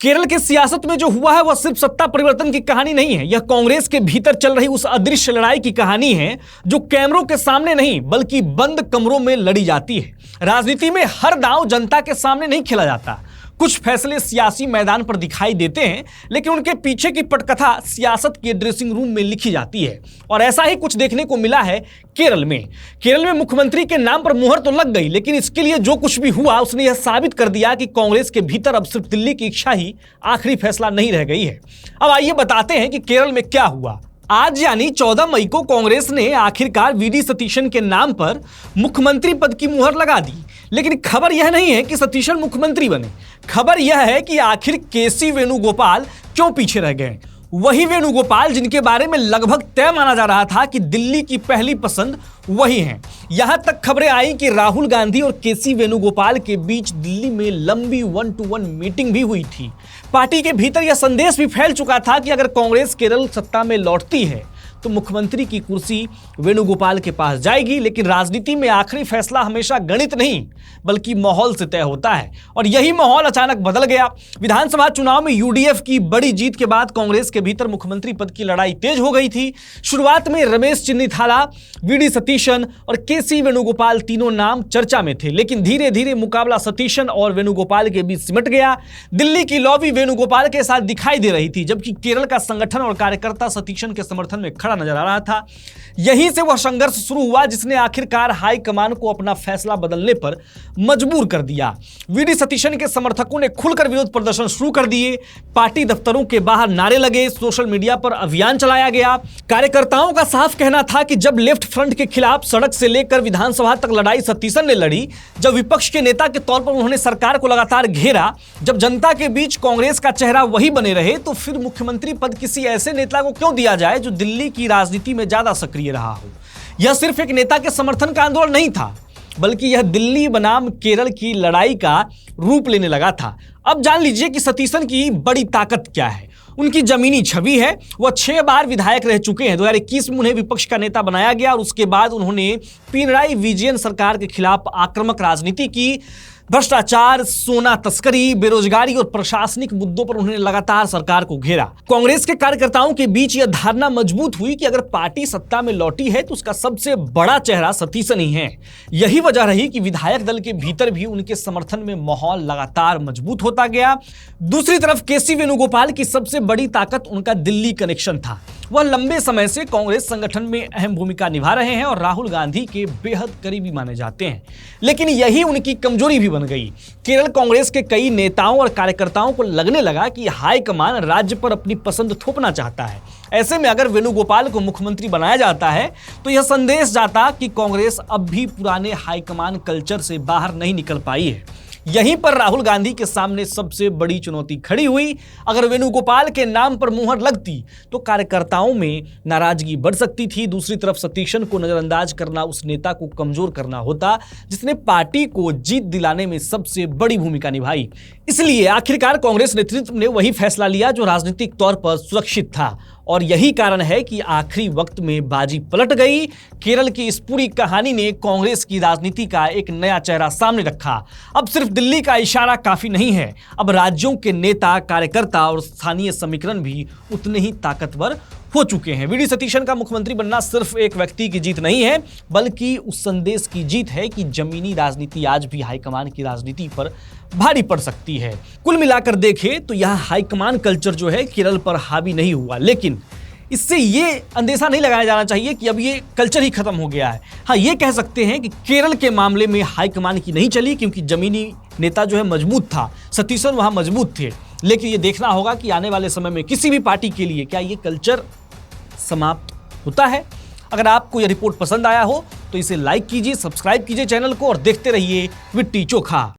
केरल की सियासत में जो हुआ है वह सिर्फ सत्ता परिवर्तन की कहानी नहीं है, यह कांग्रेस के भीतर चल रही उस अदृश्य लड़ाई की कहानी है जो कैमरों के सामने नहीं बल्कि बंद कमरों में लड़ी जाती है। राजनीति में हर दांव जनता के सामने नहीं खेला जाता। कुछ फैसले सियासी मैदान पर दिखाई देते हैं, लेकिन उनके पीछे की पटकथा सियासत के ड्रेसिंग रूम में लिखी जाती है। और ऐसा ही कुछ देखने को मिला है केरल में मुख्यमंत्री के नाम पर मुहर तो लग गई, लेकिन इसके लिए जो कुछ भी हुआ उसने यह साबित कर दिया कि कांग्रेस के भीतर अब सिर्फ दिल्ली की इच्छा ही आखिरी फैसला नहीं रह गई है। अब आइए बताते हैं कि केरल में क्या हुआ। आज यानी 14 मई को कांग्रेस ने आखिरकार वीडी सतीशन के नाम पर मुख्यमंत्री पद की मुहर लगा दी। लेकिन खबर यह नहीं है कि सतीशन मुख्यमंत्री बने, खबर यह है कि आखिर केसी वेणुगोपाल क्यों पीछे रह गए। वही वेणुगोपाल जिनके बारे में लगभग तय माना जा रहा था कि दिल्ली की पहली पसंद वही हैं। यहां तक खबरें आई कि राहुल गांधी और केसी वेणुगोपाल के बीच दिल्ली में लंबी 1-to-1 मीटिंग भी हुई थी। पार्टी के भीतर यह संदेश भी फैल चुका था कि अगर कांग्रेस केरल सत्ता में लौटती है तो मुख्यमंत्री की कुर्सी वेणुगोपाल के पास जाएगी। लेकिन राजनीति में आखिरी फैसला हमेशा गणित नहीं बल्कि माहौल से तय होता है, और यही माहौल अचानक बदल गया। विधानसभा चुनाव में यूडीएफ की बड़ी जीत के बाद कांग्रेस के भीतर मुख्यमंत्री पद की लड़ाई तेज हो गई थी। शुरुआत में रमेश चन्नीथाला, वीडी सतीशन और केसी वेणुगोपाल तीनों नाम चर्चा में थे, लेकिन धीरे धीरे मुकाबला सतीशन और वेणुगोपाल के बीच सिमट गया। दिल्ली की लॉबी वेणुगोपाल के साथ दिखाई दे रही थी, जबकि केरल का संगठन और कार्यकर्ता सतीशन के समर्थन में खड़ा नजर आ रहा था। यहीं से वह संघर्ष शुरू हुआ जिसने आखिरकार हाईकमान को अपना फैसला बदलने पर मजबूर कर दिया। वीडी सतीशन के समर्थकों ने खुलकर विरोध प्रदर्शन शुरू कर दिए। पार्टी दफ्तरों के बाहर नारे लगे, सोशल मीडिया पर अभियान चलाया गया। कार्यकर्ताओं का साफ कहना था कि जब लेफ्ट फ्रंट के खिलाफ सड़क से लेकर विधानसभा तक लड़ाई सतीशन ने लड़ी, जब विपक्ष के नेता के तौर पर उन्होंने सरकार को लगातार घेरा, जब जनता के बीच कांग्रेस का चेहरा वही बने रहे, तो फिर मुख्यमंत्री पद किसी ऐसे नेता को क्यों दिया जाए जो दिल्ली की राजनीति में ज्यादा सक्रिय रहा हो। यह सिर्फ एक नेता के समर्थन का आंदोलन नहीं था, बल्कि यह दिल्ली बनाम केरल की लड़ाई का रूप लेने लगा था। अब जान लीजिए कि सतीशन की बड़ी ताकत क्या है। उनकी जमीनी छवि है। वह 6 बार विधायक रह चुके हैं। 2021 में उन्हें विपक्ष का नेता बनाया गया और उसके बाद उन्होंने पिनराई विजयन सरकार के खिलाफ आक्रामक राजनीति की। भ्रष्टाचार, सोना तस्करी, बेरोजगारी और प्रशासनिक मुद्दों पर उन्होंने लगातार सरकार को घेरा। कांग्रेस के कार्यकर्ताओं के बीच यह धारणा मजबूत हुई कि अगर पार्टी सत्ता में लौटी है तो उसका सबसे बड़ा चेहरा सतीशन ही है। यही वजह रही कि विधायक दल के भीतर भी उनके समर्थन में माहौल लगातार मजबूत होता गया। दूसरी तरफ केसी वेणुगोपाल की सबसे बड़ी ताकत उनका दिल्ली कनेक्शन था। वह लंबे समय से कांग्रेस संगठन में अहम भूमिका निभा रहे हैं और राहुल गांधी के बेहद करीबी माने जाते हैं। लेकिन यही उनकी कमजोरी भी बन गई। केरल कांग्रेस के कई नेताओं और कार्यकर्ताओं को लगने लगा कि हाईकमान राज्य पर अपनी पसंद थोपना चाहता है। ऐसे में अगर वेणुगोपाल को मुख्यमंत्री बनाया जाता है तो यह संदेश जाता कि कांग्रेस अब भी पुराने हाईकमान कल्चर से बाहर नहीं निकल पाई है। यहीं पर राहुल गांधी के सामने सबसे बड़ी चुनौती खड़ी हुई। अगर वेणुगोपाल के नाम पर मुहर लगती तो कार्यकर्ताओं में नाराजगी बढ़ सकती थी। दूसरी तरफ सतीशन को नजरअंदाज करना उस नेता को कमजोर करना होता जिसने पार्टी को जीत दिलाने में सबसे बड़ी भूमिका निभाई। इसलिए आखिरकार कांग्रेस नेतृत्व ने वही फैसला लिया जो राजनीतिक तौर पर सुरक्षित था, और यही कारण है कि आखिरी वक्त में बाजी पलट गई। केरल की इस पूरी कहानी ने कांग्रेस की राजनीति का एक नया चेहरा सामने रखा। अब सिर्फ दिल्ली का इशारा काफी नहीं है, अब राज्यों के नेता, कार्यकर्ता और स्थानीय समीकरण भी उतने ही ताकतवर हो चुके हैं। वीडी सतीशन का मुख्यमंत्री बनना सिर्फ एक व्यक्ति की जीत नहीं है, बल्कि उस संदेश की जीत है कि जमीनी राजनीति आज भी हाईकमान की राजनीति पर भारी पड़ सकती है। कुल मिलाकर देखें तो यह हाईकमान कल्चर जो है केरल पर हावी नहीं हुआ, लेकिन इससे ये अंदेशा नहीं लगाया जाना चाहिए कि अब ये कल्चर ही खत्म हो गया है। हाँ, ये कह सकते हैं कि केरल के मामले में हाईकमान की नहीं चली, क्योंकि जमीनी नेता जो है मजबूत था, सतीशन वहाँ मजबूत थे। लेकिन ये देखना होगा कि आने वाले समय में किसी भी पार्टी के लिए क्या ये कल्चर समाप्त होता है। अगर आपको यह रिपोर्ट पसंद आया हो तो इसे लाइक कीजिए, सब्सक्राइब कीजिए चैनल को और देखते रहिए विट्टी चोखा।